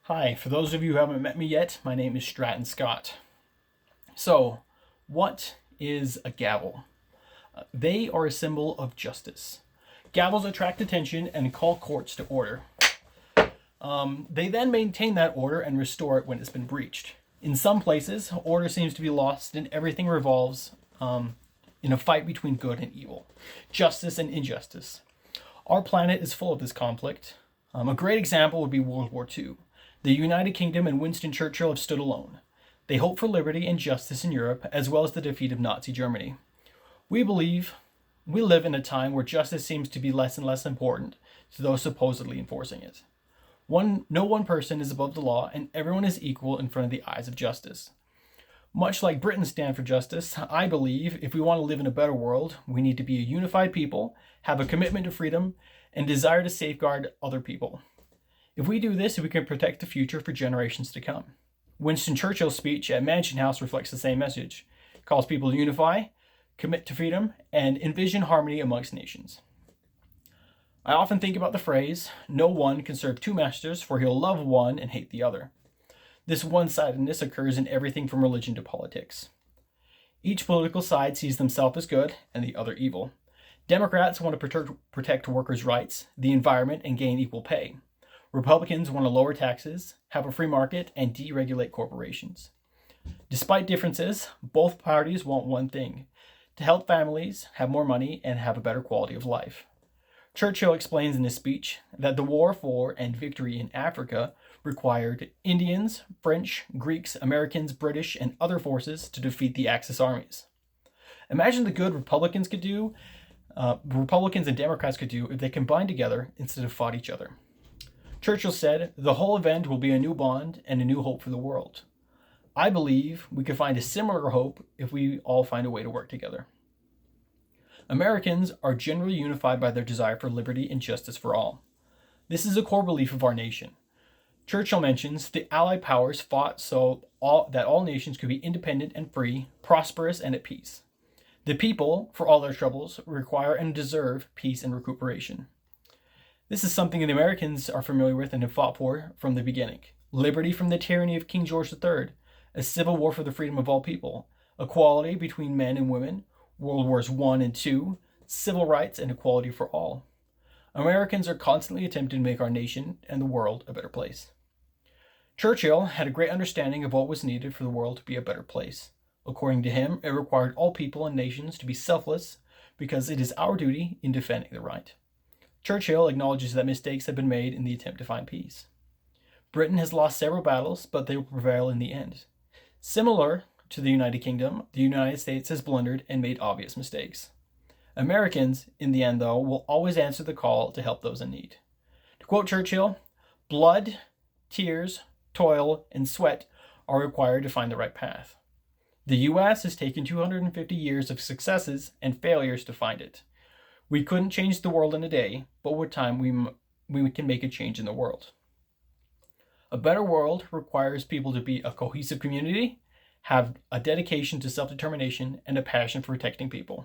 Hi, for those of you who haven't met me yet, my name is Stratton Scott. So, what is a gavel? They are a symbol of justice. Gavels attract attention and call courts to order. They then maintain that order and restore it when it's been breached. In some places, order seems to be lost and everything revolves in a fight between good and evil, justice and injustice. Our planet is full of this conflict. A great example would be World War II. The United Kingdom and Winston Churchill have stood alone. They hoped for liberty and justice in Europe, as well as the defeat of Nazi Germany. We believe we live in a time where justice seems to be less and less important to those supposedly enforcing it. No one person is above the law, and everyone is equal in front of the eyes of justice. Much like Britons stand for justice, I believe if we want to live in a better world, we need to be a unified people, have a commitment to freedom, and desire to safeguard other people. If we do this, we can protect the future for generations to come. Winston Churchill's speech at Mansion House reflects the same message. It calls people to unify, commit to freedom, and envision harmony amongst nations. I often think about the phrase, "No one can serve two masters, for he'll love one and hate the other." This one-sidedness occurs in everything from religion to politics. Each political side sees themselves as good and the other evil. Democrats want to protect workers' rights, the environment, and gain equal pay. Republicans want to lower taxes, have a free market, and deregulate corporations. Despite differences, both parties want one thing: to help families have more money and have a better quality of life. Churchill explains in his speech that the war for and victory in Africa required Indians, French, Greeks, Americans, British, and other forces to defeat the Axis armies. Imagine the good Republicans and Democrats could do if they combined together instead of fought each other. Churchill said, "The whole event will be a new bond and a new hope for the world." I believe we could find a similar hope if we all find a way to work together. Americans are generally unified by their desire for liberty and justice for all. This is a core belief of our nation. Churchill mentions the Allied powers fought that all nations could be independent and free, prosperous and at peace. The people, for all their troubles, require and deserve peace and recuperation. This is something the Americans are familiar with and have fought for from the beginning. Liberty from the tyranny of King George III, a civil war for the freedom of all people, equality between men and women, World Wars I and II, civil rights, and equality for all. Americans are constantly attempting to make our nation and the world a better place. Churchill had a great understanding of what was needed for the world to be a better place. According to him, it required all people and nations to be selfless because it is our duty in defending the right. Churchill acknowledges that mistakes have been made in the attempt to find peace. Britain has lost several battles, but they will prevail in the end. Similar to the United Kingdom, the United States has blundered and made obvious mistakes. Americans, in the end though, will always answer the call to help those in need. To quote Churchill, "Blood, tears, toil, and sweat are required to find the right path." The U.S. has taken 250 years of successes and failures to find it. We couldn't change the world in a day, but with time we can make a change in the world. A better world requires people to be a cohesive community, have a dedication to self-determination, and a passion for protecting people.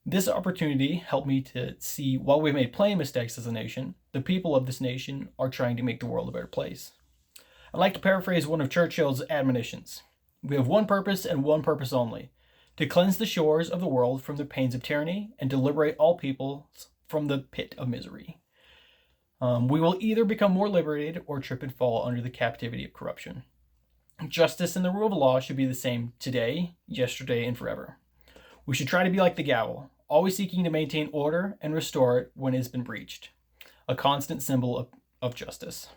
This opportunity helped me to see, while we've made plenty of mistakes as a nation, the people of this nation are trying to make the world a better place. I'd like to paraphrase one of Churchill's admonitions. We have one purpose and one purpose only: to cleanse the shores of the world from the pains of tyranny and to liberate all peoples from the pit of misery. We will either become more liberated or trip and fall under the captivity of corruption. Justice and the rule of law should be the same today, yesterday, and forever. We should try to be like the gavel, always seeking to maintain order and restore it when it has been breached, a constant symbol of justice.